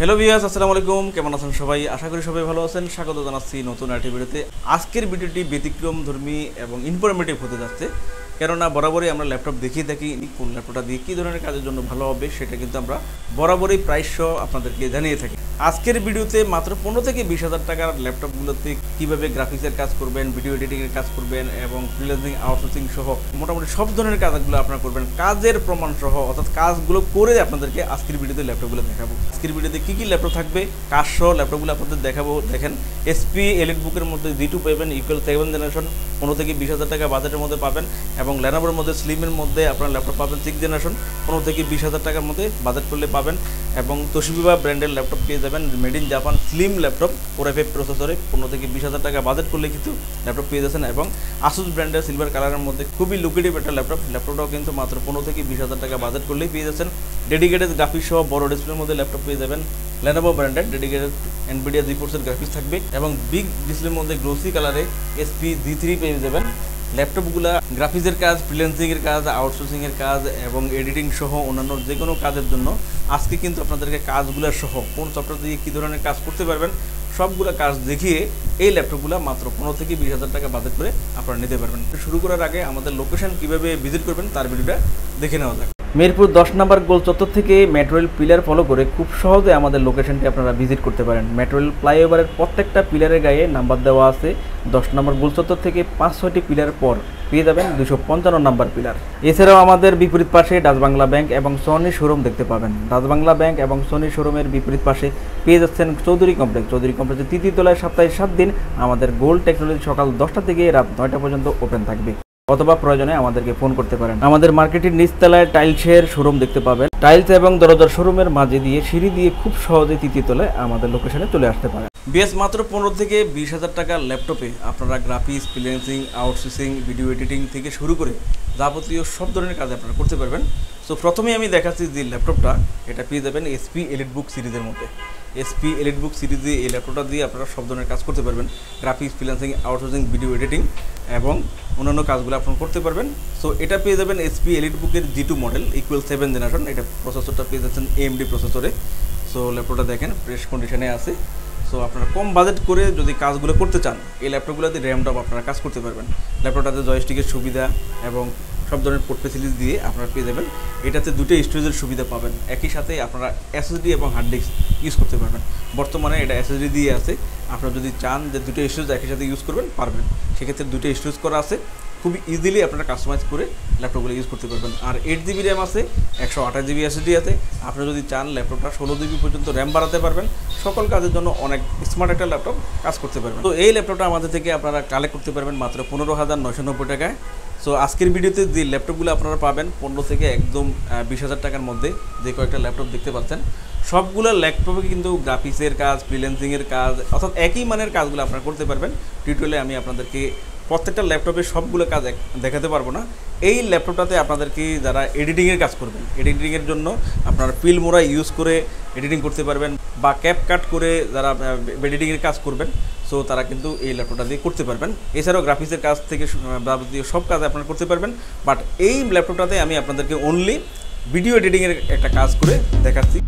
Hello viewers, আসসালামু আলাইকুম। কেমন আছেন সবাই? আশা করি সবাই ভালো আছেন। স্বাগত জানাচ্ছি নতুন আরেকটি ভিডিওতে। আজকের ভিডিওটি ব্যতিক্রমধর্মী এবং ইনফরমেটিভ হতে যাচ্ছে, কেননা বরাবরই আমরা ল্যাপটপ দেখিয়ে থাকি কোন ল্যাপটপটা দিয়ে কী ধরনের কাজের জন্য ভালো হবে সেটা কিন্তু আমরা বরাবরই প্রায়শঃ আপনাদেরকে জানিয়ে থাকি। আজকের ভিডিওতে মাত্র 15 থেকে 20,000 টাকার ল্যাপটপগুলোতে কীভাবে গ্রাফিক্সের কাজ করবেন, ভিডিও এডিটিংয়ের কাজ করবেন এবং ফ্রিল্যান্সিং আউটসোর্সিং সহ মোটামুটি সব ধরনের কাজগুলো আপনারা করবেন কাজের প্রমাণ সহ, অর্থাৎ কাজগুলো করে আপনাদেরকে আজকের ভিডিওতে ল্যাপটপগুলো দেখাবো। আজকের ভিডিওতে কী কী ল্যাপটপ থাকবে, কাজ সহ ল্যাপটপগুলো আপনাদের দেখাবো। দেখেন, এসপি এলিট বুকের মধ্যে G2 পাবেন, ইকুয়াল 7 জেনারেশন 15 থেকে 20,000 টাকা বাজেটের মধ্যে পাবেন। এবং ল্যানোভোর মধ্যে স্লিমের মধ্যে আপনারা ল্যাপটপ পাবেন 6 জেনারেশন 15 থেকে 20,000 টাকার মধ্যে বাজেট করলে পাবেন। এবং তোশিবা ব্র্যান্ডের ল্যাপটপ পেয়ে যাবেন, made in Japan slim laptop 4i5 প্রসেসরে 15 থেকে 20,000 টাকা বাজেট করলে কিন্তু ল্যাপটপ পেয়ে যাচ্ছেন। এবং আসুস ব্র্যান্ডের সিলভার কালারের মধ্যে খুবই লুকেটিভ একটা ল্যাপটপটাও কিন্তু মাত্র 15 থেকে 20,000 টাকা বাজেট করলেই পেয়ে যাচ্ছেন। ডেডিকেটেড গ্রাফিক্স সহ বড় ডিসপ্লের মধ্যে ল্যাপটপ পেয়ে যাবেন। লেনোভো ব্র্যান্ডের ডেডিকেটেড এনভিডিয়া জিফোর্সের গ্রাফিক্স থাকবে এবং বিগ ডিসপ্লের মধ্যে গ্লোসি কালারে এসপি G3 পেয়ে যাবেন। ল্যাপটপগুলা গ্রাফিক্সের কাজ, ফ্রিল্যান্সিংয়ের কাজ, আউটসোর্সিংয়ের কাজ এবং এডিটিং সহ অন্যান্য যে কোনো কাজের জন্য আজকে কিন্তু আপনাদেরকে কাজগুলো সহ কোন সফটওয়্যার দিয়ে কী ধরনের কাজ করতে পারবেন সবগুলো কাজ দেখিয়ে এই ল্যাপটপগুলো মাত্র 15 থেকে 20,000 টাকা বাজেট করে আপনারা নিতে পারবেন। শুরু করার আগে আমাদের লোকেশন কীভাবে ভিজিট করবেন তার ভিডিওটা দেখে নেওয়া যাক। মিরপুর 10 নম্বর গোল চত্বর থেকে মেট্রো রেল পিলার ফলো করে খুব সহজে আমাদের লোকেশনটি আপনারা ভিজিট করতে পারেন। মেট্রো রেল ফ্লাইওভারের প্রত্যেকটা পিলারের গায়ে নাম্বার দেওয়া আছে। 10 নম্বর গোল চত্বর থেকে 5-6টি পিলার পর পেয়ে যাবেন 255 নম্বর পিলার। এছাড়াও আমাদের বিপরীত পাশে ডাচ বাংলা ব্যাংক এবং সনি শোরুম দেখতে পাবেন। ডাচ বাংলা ব্যাংক এবং সনি শোরুমের বিপরীত পাশে পেয়ে যাচ্ছেন চৌধুরী কমপ্লেক্স। চৌধুরী কমপ্লেক্সের তৃতীয় তলায় সপ্তাহে 7 দিন আমাদের গোল্ড টেকনোলজি সকাল 10টা থেকে রাত 9টা পর্যন্ত ওপেন থাকবে, অথবা প্রয়োজনে আমাদেরকে ফোন করতে পারেন। আমাদের মার্কেটের নিচতলায় টাইলসের শোরুম দেখতে পাবেন। টাইলস এবং দরজার শোরুমের মাঝে দিয়ে সিঁড়ি দিয়ে খুব সহজে তৃতীয় তলায় আমাদের লোকেশনে চলে আসতে পারেন। বিএস মাত্র 15 থেকে 20,000 টাকার ল্যাপটপে আপনারা graphics, freelancing, outsourcing, video editing থেকে শুরু করে যাবতীয় সব ধরনের কাজ আপনারা করতে পারবেন। সো প্রথমেই আমি দেখাচ্ছি যে ল্যাপটপটা, এটা পেয়ে যাবেন এসপি এলিট বুক সিরিজের মধ্যে। এসপি এলিট বুক সিরিজে এই ল্যাপটপটা দিয়ে আপনারা সব ধরনের কাজ করতে পারবেন, graphics, freelancing, outsourcing, video editing এবং অন্যান্য কাজগুলো আপনারা করতে পারবেন। সো এটা পেয়ে যাবেন এসপি এলিট বুকের G2 মডেল, ইকুয়াল 7 জেনারেশন। এটা প্রসেসরটা পেয়ে যাচ্ছেন AMD প্রসেসরে। সো ল্যাপটপটা দেখেন ফ্রেশ কন্ডিশনে আছে। সো আপনারা কম বাজেট করে যদি কাজগুলো করতে চান এই ল্যাপটপগুলোতে র্যামটপ আপনারা কাজ করতে পারবেন। ল্যাপটপটাতে জয়স্টিকের সুবিধা এবং সব ধরনের পোর্ট ফেসিলিটি দিয়ে আপনারা পেয়ে যাবেন। এটাতে দুটো স্টোরেজের সুবিধা পাবেন, একই সাথে আপনারা SSD এবং হার্ড ডিস্ক ইউজ করতে পারবেন। বর্তমানে এটা SSD দিয়ে আছে, আপনারা যদি চান যে দুটো স্টোরেজ একই সাথে ইউজ করবেন পারবেন, সেক্ষেত্রে দুটো স্টোরেজ করা আছে, খুবই ইজিলি আপনারা কাস্টমাইজ করে ল্যাপটপগুলো ইউজ করতে পারবেন। আর 8GB র্যাম আছে, 128GB SSD আছে। আপনারা যদি চান ল্যাপটপটা 16GB পর্যন্ত র্যাম বাড়াতে পারবেন, সকল কাজের জন্য অনেক স্মার্ট একটা ল্যাপটপ কাজ করতে পারবেন। তো এই ল্যাপটপটা আমাদের থেকে আপনারা কালেক্ট করতে পারবেন মাত্র 15,990 টাকায়। সো আজকের ভিডিওতে যে ল্যাপটপগুলো আপনারা পাবেন 15 থেকে একদম 20,000 টাকার মধ্যে যে কয়েকটা ল্যাপটপ দেখতে পাচ্ছেন, সবগুলো ল্যাপটপে কিন্তু গ্রাফিক্সের কাজ, ফ্রিল্যান্সিংয়ের কাজ, অর্থাৎ একই মানের কাজগুলো আপনারা করতে পারবেন। টিউটোরিয়ালে আমি আপনাদেরকে প্রত্যেকটা ল্যাপটপে সবগুলো কাজ দেখাতে পারবো না। এই ল্যাপটপটাতে আপনাদেরকে যারা এডিটিংয়ের কাজ করবেন, এডিটিংয়ের জন্য আপনারা ফিল্মোরা ইউজ করে এডিটিং করতে পারবেন, বা ক্যাপকাট করে যারা এডিটিংয়ের কাজ করবেন, সো তারা কিন্তু এই ল্যাপটপটা দিয়ে করতে পারবেন। এছাড়াও গ্রাফিক্সের কাজ থেকে যাবতীয় সব কাজ আপনারা করতে পারবেন। বাট এই ল্যাপটপটাতে আমি আপনাদেরকে অনলি ভিডিও এডিটিংয়ের একটা কাজ করে দেখাচ্ছি।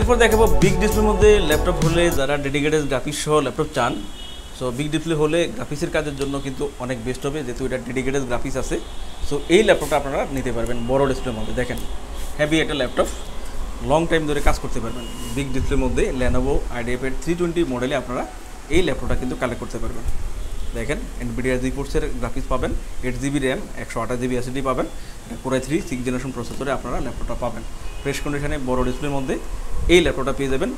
এরপর দেখাবো বিগ ডিসপ্লের মধ্যে ল্যাপটপ হলে যারা ডেডিকেটেড গ্রাফিক্স সহ ল্যাপটপ চান। সো বিগ ডিসপ্লে হলে গ্রাফিক্সের কাজের জন্য কিন্তু অনেক বেস্ট হবে, যেহেতু এটা ডেডিকেটেড গ্রাফিক্স আছে। সো এই ল্যাপটপটা আপনারা নিতে পারবেন বড় ডিসপ্লের মধ্যে। দেখেন হেভি একটা ল্যাপটপ, লং টাইম ধরে কাজ করতে পারবেন। বিগ ডিসপ্লের মধ্যে লেনোভো IdeaPad 320 মডেলে আপনারা এই ল্যাপটপটা কিন্তু কালেক্ট করতে পারবেন। দেখেন এনভিডিয়া জিফোর্সের গ্রাফিক্স পাবেন, 8GB র্যাম, 128GB SSD পাবেন, Core i3 6 জেনারেশন প্রসেসরে আপনারা ল্যাপটপটা পাবেন। ফ্রেশ কন্ডিশনে বড় ডিসপ্লের মধ্যে এই ল্যাপটপটা পেয়ে যাবেন।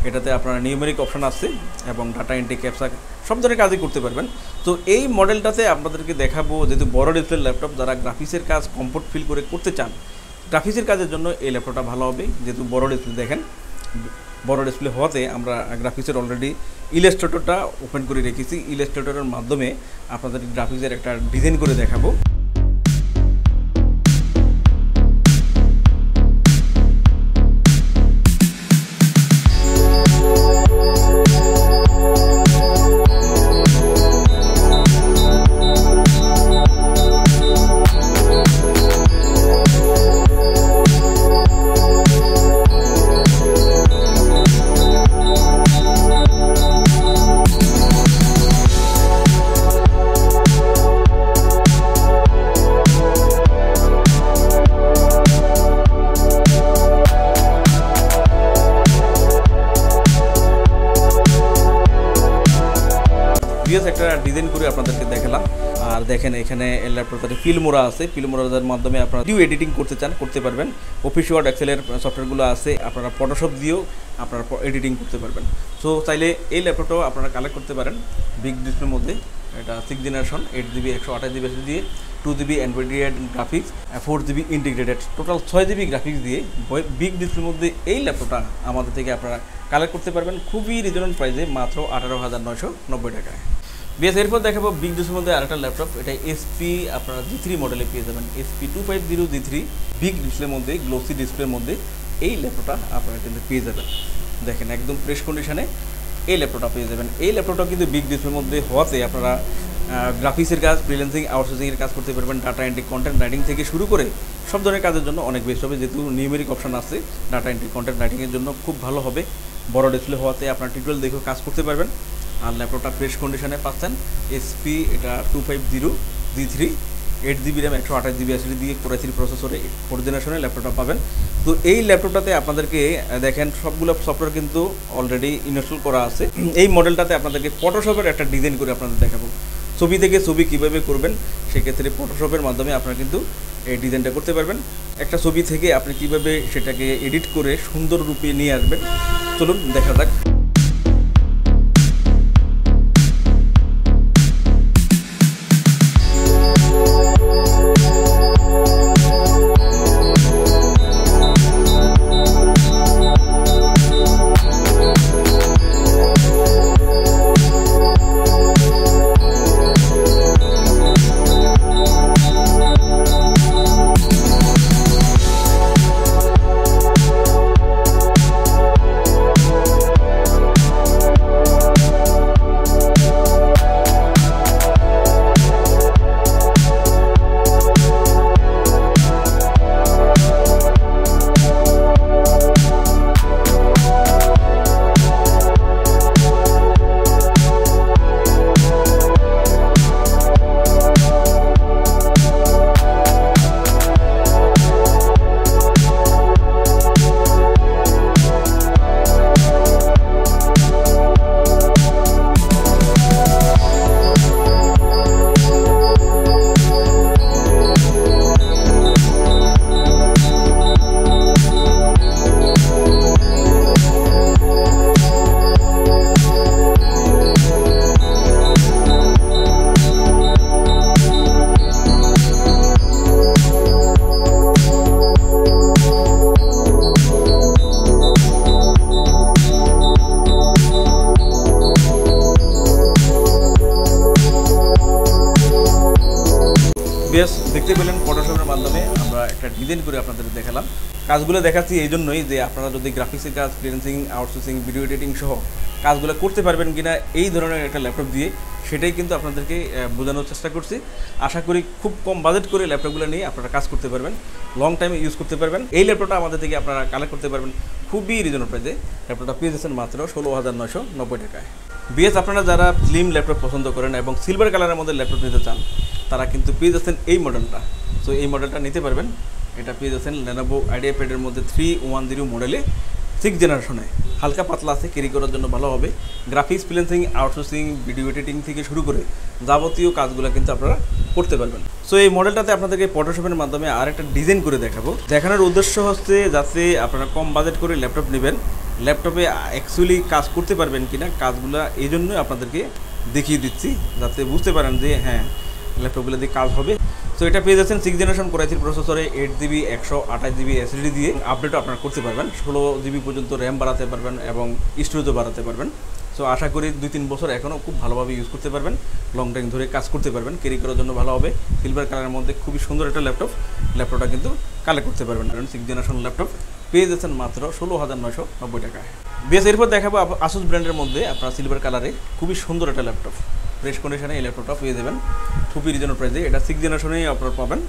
এটাতে আপনারা নিউমেরিক অপশান আছে এবং ডাটা এন্ট্রি ক্যাপচা সব ধরনের কাজই করতে পারবেন। তো এই মডেলটাতে আপনাদেরকে দেখাবো, যেহেতু বড় ডিসপ্লে ল্যাপটপ, যারা গ্রাফিক্সের কাজ কমফোর্ট ফিল করে করতে চান, গ্রাফিক্সের কাজের জন্য এই ল্যাপটপটা ভালো হবে। যেহেতু বড় ডিসপ্লে, দেখেন বড় ডিসপ্লে হওয়াতে আমরা গ্রাফিক্সের অলরেডি ইলাস্ট্রেটরটা ওপেন করে রেখেছি। ইলাস্ট্রেটরের মাধ্যমে আপনাদের গ্রাফিক্সের একটা ডিজাইন করে দেখাবো। একটা ডিজাইন করে আপনাদেরকে দেখালাম। আর দেখেন এখানে ল্যাপটপটাতে ফিল্মোরা আছে, ফিল্মোরার মাধ্যমে আপনারা ভিডিও এডিটিং করতে চান করতে পারবেন। অফিস ওয়ার্ড, এক্সেলের সফটওয়্যারগুলো আছে, আপনারা ফটোশপ দিয়েও আপনারা এডিটিং করতে পারবেন। সো চাইলে এই ল্যাপটপটাও আপনারা কালেক্ট করতে পারেন বিগ ডিসপ্লের মধ্যে। এটা 6 জেনারেশন, 8GB 128GB দিয়ে, 2GB Nvidia graphics, 4GB integrated, total 6GB graphics দিয়ে বিগ ডিসপ্লের মধ্যে এই ল্যাপটপটা আমাদের থেকে আপনারা কালেক্ট করতে পারবেন খুবই রিজনেবল প্রাইসে, মাত্র 18,990 টাকায়। বিএস এরপর দেখাবো বিগ ডিসপ্লের মধ্যে আরেকটা ল্যাপটপ। এটা এসপি আপনারা G3 মডেলে পেয়ে যাবেন। SP 250 G3 বিগ ডিসপ্লের মধ্যে, গ্লোসি ডিসপ্লের মধ্যে এই ল্যাপটপটা আপনারা কিন্তু পেয়ে যাবেন। দেখেন একদম ফ্রেশ কন্ডিশনে এই ল্যাপটপটা পেয়ে যাবেন। এই ল্যাপটপটা কিন্তু বিগ ডিসপ্লের মধ্যে হওয়াতে আপনারা গ্রাফিক্সের কাজ, ফ্রিল্যান্সিং, আউটসোর্সিংয়ের কাজ করতে পারবেন। ডাটা এন্ট্রি, কন্টেন্ট রাইটিং থেকে শুরু করে সব ধরনের কাজের জন্য অনেক বেস্ট হবে। যেহেতু নিউমেরিক অপশান আছে, ডাটা এন্ট্রি, কন্টেন্ট রাইটিংয়ের জন্য খুব ভালো হবে। বড় ডিসপ্লে হওয়াতে আপনার টিউটোরিয়াল দেখেও কাজ করতে পারবেন। আর ল্যাপটপটা ফ্রেশ কন্ডিশনে পাচ্ছেন। এসপি এটা 250 G3, 8GB RAM, 128GB SSD দিয়ে Core i3 প্রসেসরে 4th জেনারেশনের ল্যাপটপটা পাবেন। তো এই ল্যাপটপটাতে আপনাদেরকে দেখেন সবগুলো সফটওয়্যার কিন্তু অলরেডি ইনস্টল করা আছে। এই মডেলটাতে আপনাদেরকে ফটোশপের একটা ডিজাইন করে আপনাদের দেখাবো। ছবি থেকে ছবি কীভাবে করবেন, সেক্ষেত্রে ফটোশপের মাধ্যমে আপনারা কিন্তু এই ডিজাইনটা করতে পারবেন। একটা ছবি থেকে আপনি কীভাবে সেটাকে এডিট করে সুন্দর রূপে নিয়ে আসবেন, চলুন দেখা যাক। বেশ দেখতে পেলেন ফটোশপের মাধ্যমে আমরা একটা ডিজাইন করে আপনাদের দেখালাম। কাজগুলো দেখাচ্ছি এই জন্যই যে আপনারা যদি গ্রাফিক্সের কাজ, ফ্রিল্যান্সিং, আউটসোর্সিং, ভিডিও এডিটিং সহ কাজগুলো করতে পারবেন কিনা এই ধরনের একটা ল্যাপটপ দিয়ে, সেটাই কিন্তু আপনাদেরকে বোঝানোর চেষ্টা করছি। আশা করি খুব কম বাজেট করে ল্যাপটপগুলো নিয়ে আপনারা কাজ করতে পারবেন, লং টাইমে ইউজ করতে পারবেন। এই ল্যাপটপটা আমাদের থেকে আপনারা কালেক্ট করতে পারবেন খুবই রিজনেবল প্রাইসে। ল্যাপটপটা পেয়ে যাচ্ছেন মাত্র 16,990 টাকায়। বিএস আপনারা যারা স্লিম ল্যাপটপ পছন্দ করেন এবং সিলভার কালারের মধ্যে ল্যাপটপ নিতে চান, তারা কিন্তু পেয়ে যাচ্ছেন এই মডেলটা। সো এই মডেলটা নিতে পারবেন। এটা পেয়ে যাচ্ছেন Lenovo IdeaPad-এর মধ্যে 310 মডেলে, 6 জেনারেশনে। হালকা পাতলা আছে, ক্যারি করার জন্য ভালো হবে। Graphics, freelancing, outsourcing, video editing থেকে শুরু করে যাবতীয় কাজগুলো কিন্তু আপনারা করতে পারবেন। সো এই মডেলটাতে আপনাদেরকে ফটোশপের মাধ্যমে আরেকটা ডিজাইন করে দেখাবো। দেখানোর উদ্দেশ্য হচ্ছে যাতে আপনারা কম বাজেট করে ল্যাপটপ নেবেন ল্যাপটপে অ্যাকচুয়ালি কাজ করতে পারবেন কিনা, কাজগুলো এই জন্যই আপনাদেরকে দেখিয়ে দিচ্ছি যাতে বুঝতে পারেন যে হ্যাঁ ল্যাপটপগুলো দিয়ে কাজ হবে। তো এটা পেয়ে যাচ্ছেন 6 জেনারেশন Core i3 প্রসেসরে 8GB 128GB এসএসডি দিয়ে। আপডেটও আপনারা করতে পারবেন, 16GB পর্যন্ত র্যাম বাড়াতে পারবেন এবং স্টোরেজও বাড়াতে পারবেন। সো আশা করি 2-3 বছর এখনও খুব ভালোভাবে ইউজ করতে পারবেন, লং টাইম ধরে কাজ করতে পারবেন, ক্যারি করার জন্য ভালো হবে। সিলভার কালারের মধ্যে খুবই সুন্দর একটা ল্যাপটপটা কিন্তু কালেক্ট করতে পারবেন। কারণ 6 জেনারেশন ল্যাপটপ পেয়ে যাচ্ছেন মাত্র 16,990 টাকায়। বেশ এরপর দেখাবো আসুস ব্র্যান্ডের মধ্যে আপনার সিলভার কালারে খুবই সুন্দর একটা ল্যাপটপ, ফ্রেশ কন্ডিশনে এই ল্যাপটপটা পেয়ে যাবেন খুবই রিজনেবল প্রাইসে। এটা 6 জেনারেশনেই আপনারা পাবেন।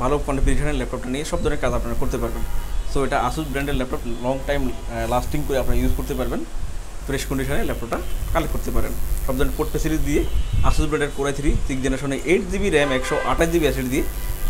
ভালো কনফিগারেশনের ল্যাপটপটা নিয়ে সব ধরনের কাজ আপনারা করতে পারবেন। সো এটা আসুস ব্র্যান্ডের ল্যাপটপ, লং টাইম লাস্টিং করে আপনারা ইউজ করতে পারবেন। ফ্রেশ কন্ডিশনে ল্যাপটপটা কালেক্ট করতে পারেন সব ধরনের পোর্ট ফ্যাসিলিটি দিয়ে। আসুস ব্র্যান্ডের Core i3 6 জেনারেশনে 8GB র্যাম 128GB এসএসডি দিয়ে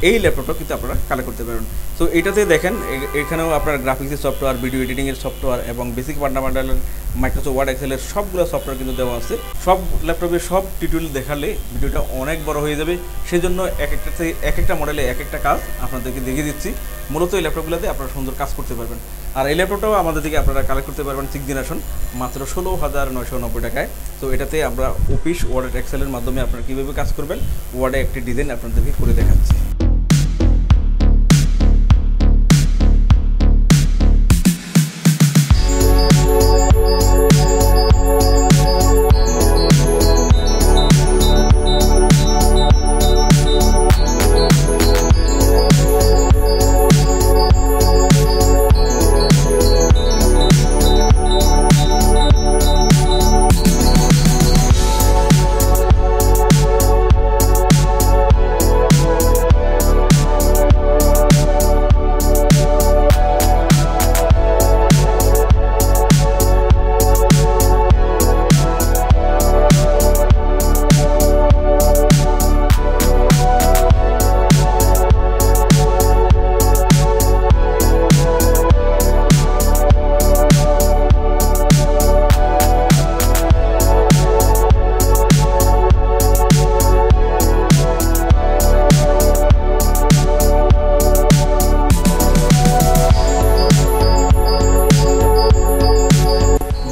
এই ল্যাপটপটা কিন্তু আপনারা কালেক্ট করতে পারবেন। সো এটাতে দেখেন এখানেও আপনার গ্রাফিক্সের সফটওয়্যার, ভিডিও এডিটিংয়ের সফটওয়্যার এবং বেসিক ফান্ডামেন্টালের মাইক্রোসফট ওয়ার্ড এক্সেলের সবগুলো সফটওয়্যার কিন্তু দেওয়া আছে। সব ল্যাপটপে সব টিউটোরিয়াল দেখালে ভিডিওটা অনেক বড় হয়ে যাবে, সেজন্য এক একটা মডেলে এক একটা কাজ আপনাদেরকে দেখিয়ে দিচ্ছি। মূলত এই ল্যাপটপগুলোতে আপনারা সুন্দর কাজ করতে পারবেন। আর এই ল্যাপটপটাও আমাদের থেকে আপনারা কালেক্ট করতে পারবেন 6 জেনারেশন মাত্র 16,990 টাকায়। তো এটাতে আমরা অফিস ওয়ার্ড এক্সেলের মাধ্যমে আপনারা কীভাবে কাজ করবেন ওয়ার্ডে একটি ডিজাইন আপনাদেরকে করে দেখাচ্ছি।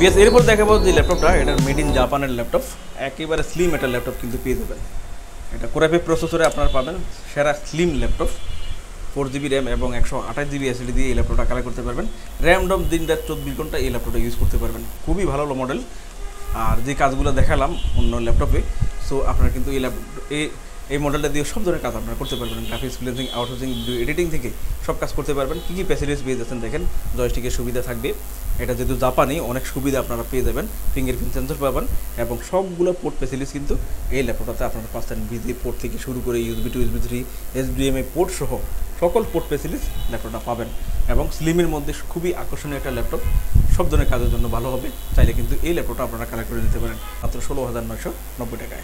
বেশ এরপর দেখাবো যে ল্যাপটপটা, এটা মেড ইন জাপানের ল্যাপটপ, একেবারে স্লিম একটা ল্যাপটপ কিন্তু পেয়ে যাবেন। এটা Core i5 প্রসেসরে আপনারা পাবেন সেরা স্লিম ল্যাপটপ, 4GB র্যাম এবং 128GB এসএসডি দিয়ে এই ল্যাপটপটা কালেক্ট করতে পারবেন। র্যাম ডম দিন রাত 24 ঘন্টা এই ল্যাপটপটা ইউজ করতে পারবেন। খুবই ভালো মডেল। আর যে কাজগুলো দেখালাম অন্য ল্যাপটপে, সো আপনারা কিন্তু এই মডেলটা দিয়ে সব ধরনের কাজ আপনারা করতে পারবেন। Graphics, freelancing, outsourcing, video editing থেকে সব কাজ করতে পারবেন। কী কী ফ্যাসিলিটিস পেয়ে যাচ্ছেন দেখেন, জয়স্টিকের সুবিধা থাকবে, এটা যেহেতু জাপানি অনেক সুবিধা আপনারা পেয়ে যাবেন, ফিঙ্গারপ্রিন্ট সেন্সর পাবেন এবং সবগুলো পোর্ট ফ্যাসিলিটিস কিন্তু এই ল্যাপটপটাতে আপনারা পাচ্ছেন। বিজি পোর্ট থেকে শুরু করে USB to USB 3 HDMI port সহ সকল পোর্ট ফ্যাসিলিটিস ল্যাপটপটা পাবেন এবং স্লিমের মধ্যে খুবই আকর্ষণীয় একটা ল্যাপটপ, সব ধরনের কাজের জন্য ভালো হবে। চাইলে কিন্তু এই ল্যাপটপটা আপনারা কালেক্ট করে নিতে পারেন মাত্র 16,990 টাকায়।